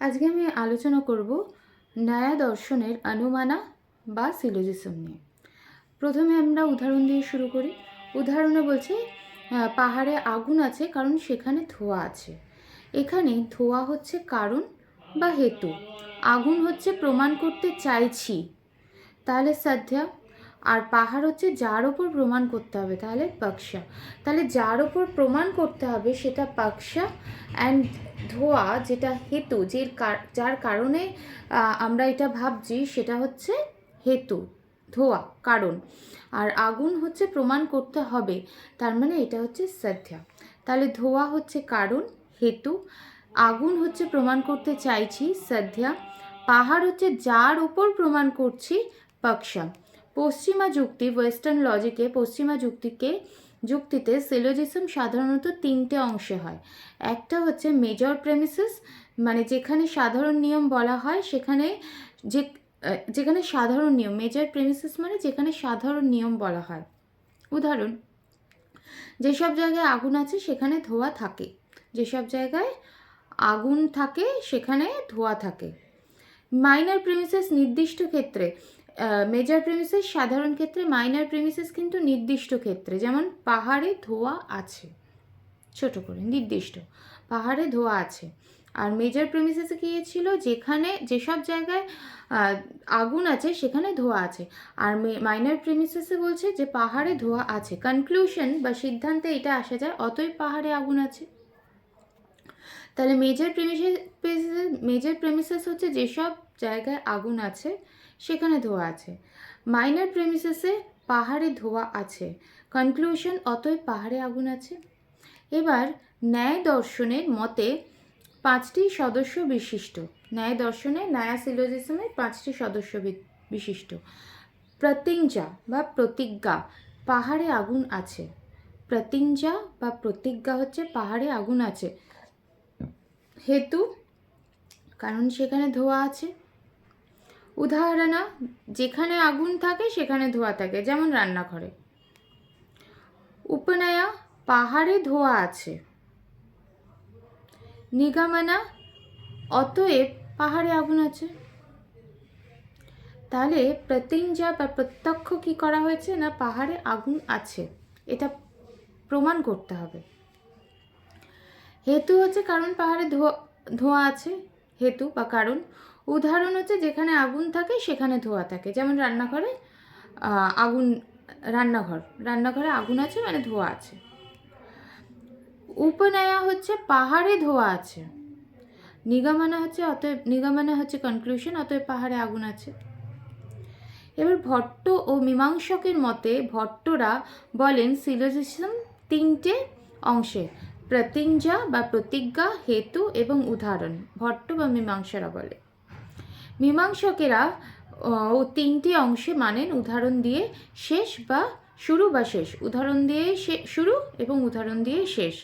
আজকে আমি আলোচনা করব ন্যায় দর্শনের অনুমানা বা সিলোজিজম নিয়ে। প্রথমে আমরা উদাহরণ দিয়ে শুরু করি। উদাহরণে বলছে পাহাড়ে আগুন আছে কারণ সেখানে ধোঁয়া আছে। এখানে ধোঁয়া হচ্ছে কারণ বা হেতু, আগুন হচ্ছে প্রমাণ করতে চাইছি, তাহলে সাধ্যা। আর পাহাড় হচ্ছে যার ওপর প্রমাণ করতে হবে, তাহলে পক্ষা। তাহলে যার ওপর প্রমাণ করতে হবে সেটা পক্ষা, অ্যান্ড ধোয়া যেটা হেতু, যার কারণে আমরা এটা ভাবছি সেটা হচ্ছে হেতু, ধোয়া কারণ। আর আগুন হচ্ছে প্রমাণ করতে হবে, তার মানে এটা হচ্ছে সাধ্যা। তাহলে ধোয়া হচ্ছে কারণ, হেতু, আগুন হচ্ছে প্রমাণ করতে চাইছি, সাধ্যা, পাহাড় হচ্ছে যার উপর প্রমাণ করছি, পক্ষা। পশ্চিমা যুক্তি, ওয়েস্টার্ন লজিকে পশ্চিমা যুক্তিতে সিলোজিজম সাধারণত তিনটে অংশে হয়। একটা হচ্ছে মেজর প্রেমিসিস, মানে যেখানে সাধারণ নিয়ম বলা হয়, যেখানে সাধারণ নিয়ম, মেজর প্রেমিসিস মানে যেখানে সাধারণ নিয়ম বলা হয়। উদাহরণ, যেসব জায়গায় আগুন আছে সেখানে ধোঁয়া থাকে, যেসব জায়গায় আগুন থাকে সেখানে ধোঁয়া থাকে। মাইনর প্রেমিসেস নির্দিষ্ট ক্ষেত্রে, মেজর প্রেমিসেস সাধারণ ক্ষেত্রে, মাইনর প্রেমিসেস কিন্তু নির্দিষ্ট ক্ষেত্রে, যেমন পাহাড়ে ধোঁয়া আছে, ছোট করে নির্দিষ্ট, পাহাড়ে ধোঁয়া আছে। আর মেজর প্রেমিসেসে কী ছিল, যেসব জায়গায় আগুন আছে সেখানে ধোঁয়া আছে। আর মাইনর প্রেমিসেসে বলছে যে পাহাড়ে ধোঁয়া আছে, কনক্লুশন বা সিদ্ধান্তে এটা আসা যায়, অতএব পাহাড়ে আগুন আছে। তাহলে মেজর প্রেমিসেস হচ্ছে যেসব জায়গায় আগুন আছে সেখানে ধোঁয়া আছে। মাইনর প্রেমিসেসে পাহাড়ে ধোঁয়া আছে, কনক্লুশন অতএব পাহাড়ে আগুন আছে। এবার ন্যায় দর্শনের মতে পাঁচটি সদস্য বিশিষ্ট, ন্যায় দর্শনে ন্যায়া সিলোজিজমের পাঁচটি সদস্য বিশিষ্ট। প্রতিজ্ঞা বা প্রতিজ্ঞা, পাহাড়ে আগুন আছে। প্রতিজ্ঞা বা প্রতিজ্ঞা হচ্ছে পাহাড়ে আগুন আছে। হেতু, কারণ সেখানে ধোঁয়া আছে। উদাহরণ, যেখানে আগুন থাকে সেখানে ধোঁয়া থাকে, যেমন রান্নাঘরে। উপনয়া, পাহাড়ে ধোঁয়া আছে। নিগমনা, অতএব পাহাড়ে আগুন আছে। তাহলে প্রতিজ্ঞা বা প্রত্যক্ষ কি করা হয়েছে না, পাহাড়ে আগুন আছে, এটা প্রমাণ করতে হবে। হেতু হচ্ছে কারণ পাহাড়ে ধোঁয়া আছে, হেতু বা কারণ। উদাহরণ হচ্ছে যেখানে আগুন থাকে সেখানে ধোঁয়া থাকে, যেমন রান্নাঘরে রান্নাঘরে আগুন আছে মানে ধোঁয়া আছে। উপনয়া হচ্ছে পাহাড়ে ধোঁয়া আছে। নিগমনা হচ্ছে কনক্লুশন, অতএব পাহাড়ে আগুন আছে। এবার ভট্ট ও মীমাংসকের মতে, ভট্টরা বলেন সিলোজিজম তিনটে অংশে, প্রতিজ্ঞা বা প্রতিজ্ঞা, হেতু এবং উদাহরণ। ভট্ট বা মীমাংসারা বলে। মীমাংসকেরা ও তিনটি অংশে মানেন, উদাহরণ দিয়ে শেষ বা শুরু বা শেষ, উদাহরণ দিয়ে শুরু এবং উদাহরণ দিয়ে শেষ।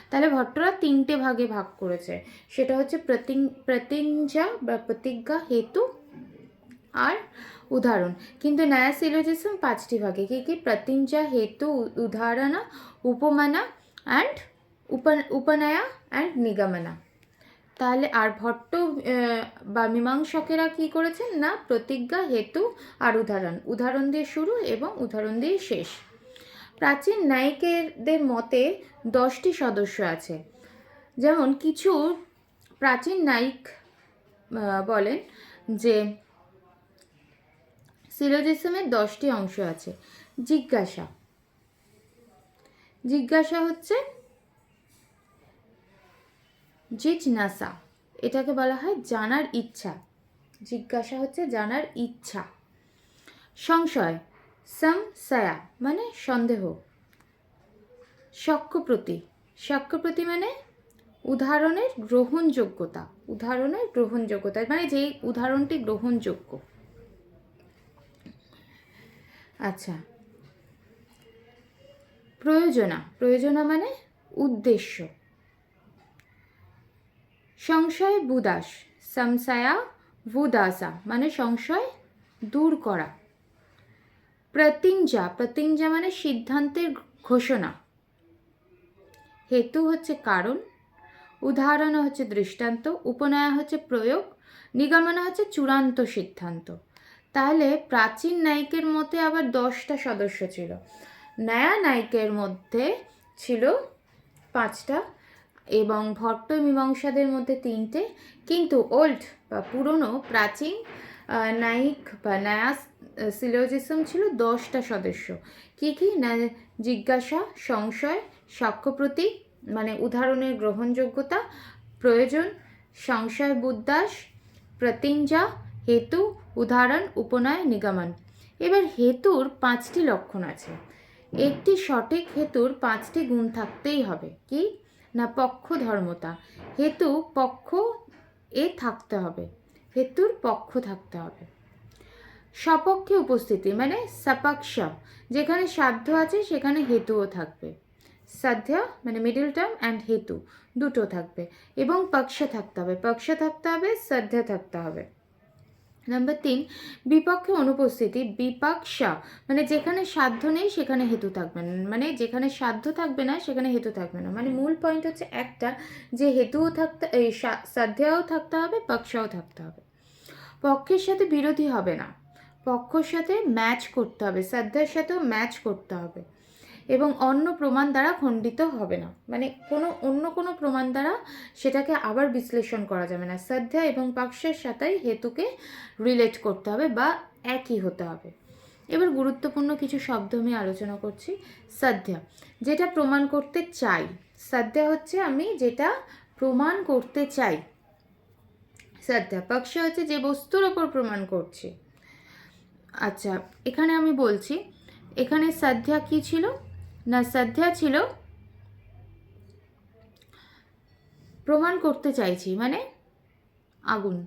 তাহলে ভট্টরা তিনটে ভাগে ভাগ করেছে, সেটা হচ্ছে প্রতিজ্ঞা বা প্রতিজ্ঞা, হেতু আর উদাহরণ। কিন্তু ন্যায় সিলোজিজম পাঁচটি ভাগে, কি? প্রতিজ্ঞা, হেতু, উদাহরণা, উপমানা অ্যান্ড উপনয়া অ্যান্ড নিগমনা। তাহলে আর ভট্ট বা মীমাংসকেরা কি করেছেন না, প্রতিজ্ঞা, হেতু আর উদাহরণ দিয়ে শুরু এবং উদাহরণ দিয়ে শেষ। প্রাচীন ন্যায়িকদের মতে 10টি সদস্য আছে। যেমন কিছু প্রাচীন ন্যায়িক বলেন যে সিলোজিজমের 10টি অংশ আছে। জিজ্ঞাসা হচ্ছে জিজ্ঞাসা, এটাকে বলা হয় জানার ইচ্ছা। জিজ্ঞাসা হচ্ছে জানার ইচ্ছা। সংশয়, সংশয়া মানে সন্দেহ। সাক্ষ্যপ্রতি মানে উদাহরণের গ্রহণযোগ্যতা, মানে যে উদাহরণটি গ্রহণযোগ্য। আচ্ছা, প্রয়োজনা মানে উদ্দেশ্য। সংশয় বুদাস, সংশয়া বুদাসা মানে সংশয় দূর করা। প্রতিজ্ঞা মানে সিদ্ধান্তের ঘোষণা। হেতু হচ্ছে কারণ। উদাহরণ হচ্ছে দৃষ্টান্ত, উপনয়া হচ্ছে প্রয়োগ, নিগমনা হচ্ছে চূড়ান্ত সিদ্ধান্ত। তাহলে প্রাচীন নায়িকের মতে আবার 10টা সদস্য ছিল, নয়া নায়িকের মধ্যে ছিল 5টা এবং ভট্ট মীমাংসাদের মধ্যে 3টে। কিন্তু ওল্ড বা পুরনো প্রাচীন নায়িক বা নয়া সিলোজিজম ছিল 10টা সদস্য। কি কি না, জিজ্ঞাসা, সংশয়, সাক্ষ্য প্রতীক মানে উদাহরণের গ্রহণযোগ্যতা, প্রয়োজন, সংশয় বুদ্ধাস, প্রতিঞ্জা, হেতু, উদাহরণ, উপনয়, নিগমন। এবার হেতুর 5টি লক্ষণ আছে। একটি সঠিক হেতুর 5টি গুণ থাকতেই হবে। কি না, পক্ষ ধর্মতা, হেতু পক্ষ এ থাকতে হবে, হেতুর পক্ষ থাকতে হবে। সপক্ষে উপস্থিতি মানে সপক্ষ, যেখানে সাধ্য আছে সেখানে হেতুও থাকবে। সাধ্য মানে মিডল টার্ম অ্যান্ড হেতু দুটো থাকবে। এবং পক্ষ থাকতে হবে, পক্ষ থাকতে হবে, সাধ্য থাকতে হবে। নাম্বার 3, বিপক্ষে অনুপস্থিতি, বিপক্ষ মানে যেখানে সাধ্য নেই সেখানে হেতু থাকবে না, মানে যেখানে সাধ্য থাকবে না সেখানে হেতু থাকবে না। মানে মূল পয়েন্ট হচ্ছে একটা, যে হেতুও থাকতে, এই সাধ্যও থাকতে হবে, পক্ষও থাকতে হবে। পক্ষের সাথে বিরোধী হবে না, পক্ষের সাথে ম্যাচ করতে হবে, সাধ্যের সাথেও ম্যাচ করতে হবে। এবং অন্য প্রমাণ দ্বারা খণ্ডিত হবে না, মানে অন্য কোনো প্রমাণ দ্বারা সেটাকে আবার বিশ্লেষণ করা যাবে না। সাধ্য এবং পক্ষের সাথেই হেতুকে রিলেট করতে হবে বা একই হতে হবে। এবার গুরুত্বপূর্ণ কিছু শব্দ আমি আলোচনা করছি। সাধ্য, যেটা প্রমাণ করতে চাই। সাধ্য হচ্ছে আমি যেটা প্রমাণ করতে চাই। সাধ্য। পক্ষ হচ্ছে যে বস্তুর ওপর প্রমাণ করছি। আচ্ছা, এখানে আমি বলছি, এখানে সাধ্য কি ছিল না, সাধ্য ছিল প্রমাণ করতে চাইছি মানে আগুন।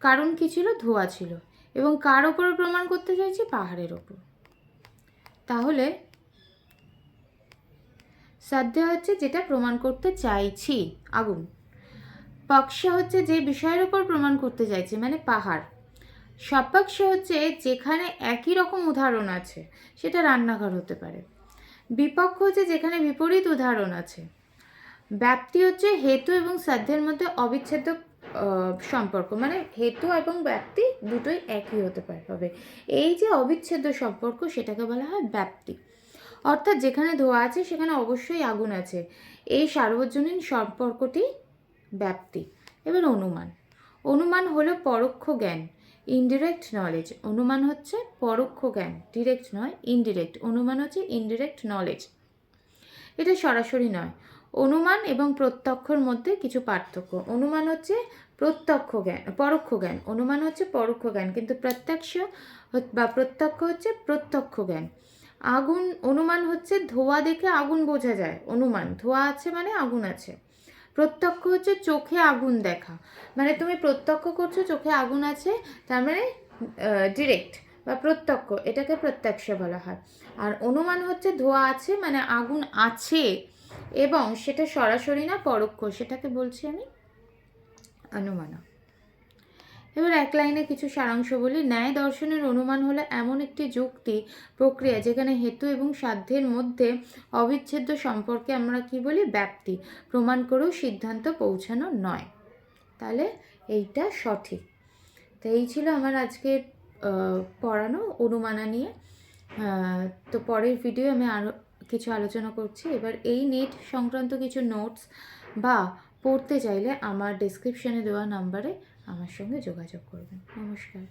কারণ কি ছিল, ধোঁয়া ছিল। এবং কার ওপর প্রমাণ করতে চাইছি, পাহাড়ের ওপর। তাহলে সাধ্য হচ্ছে যেটা প্রমাণ করতে চাইছি, আগুন। পক্ষ হচ্ছে যে বিষয়ের ওপর প্রমাণ করতে চাইছি মানে পাহাড়। সপক্ষ হচ্ছে যেখানে একই রকম উদাহরণ আছে, সেটা রান্নাঘর হতে পারে। বিপক্ষ হচ্ছে যেখানে বিপরীত উদাহরণ আছে। ব্যাপ্তি হচ্ছে হেতু এবং সাধ্যের মধ্যে অবিচ্ছেদ্য সম্পর্ক, মানে হেতু এবং ব্যাপ্তি দুটোই একই হতে হবে। এই যে অবিচ্ছেদ্য সম্পর্ক সেটাকে বলা হয় ব্যাপ্তি। অর্থাৎ যেখানে ধোঁয়া আছে সেখানে অবশ্যই আগুন আছে, এই সার্বজনীন সম্পর্কটি ব্যাপ্তি। এবার অনুমান। অনুমান হলো পরোক্ষ জ্ঞান, ইনডিরেক্ট নলেজ। অনুমান হচ্ছে পরোক্ষ জ্ঞান, ডিরেক্ট নয়, ইনডিরেক্ট। অনুমান হচ্ছে ইনডিরেক্ট নলেজ, এটা সরাসরি নয়। অনুমান এবং প্রত্যক্ষর মধ্যে কিছু পার্থক্য। অনুমান হচ্ছে প্রত্যক্ষ জ্ঞান, পরোক্ষ জ্ঞান। অনুমান হচ্ছে পরোক্ষ জ্ঞান, কিন্তু প্রত্যক্ষ বা প্রত্যক্ষ হচ্ছে প্রত্যক্ষ জ্ঞান। আগুন, অনুমান হচ্ছে ধোঁয়া দেখে আগুন বোঝা যায়, অনুমান ধোঁয়া আছে মানে আগুন আছে। প্রত্যক্ষ হচ্ছে চোখে আগুন দেখা, মানে তুমি প্রত্যক্ষ করছো চোখে আগুন আছে, তার মানে ডিরেক্ট বা প্রত্যক্ষ, এটাকে প্রত্যক্ষ বলা হয়। আর অনুমান হচ্ছে ধোঁয়া আছে মানে আগুন আছে এবং সেটা সরাসরি না, পরোক্ষ, সেটাকে বলছি আমি অনুমান। এবার এক লাইনে কিছু সারাংশ বলি। ন্যায় দর্শনের অনুমান হলো এমন একটি যুক্তি প্রক্রিয়া যেখানে হেতু এবং সাধ্যের মধ্যে অবিচ্ছেদ্য সম্পর্কে আমরা কি বলি, ব্যাপ্তি প্রমাণ করেও সিদ্ধান্ত পৌঁছানো নয়। তাহলে এইটা সঠিক। তো এই ছিল আমার আজকের পড়ানো অনুমানা নিয়ে। তো পরের ভিডিও আমি আরও কিছু আলোচনা করছি। এবার এই নেট সংক্রান্ত কিছু নোটস বা পড়তে চাইলে আমার ডেসক্রিপশনে দেওয়া নাম্বারে আমার সঙ্গে যোগাযোগ করবেন। নমস্কার।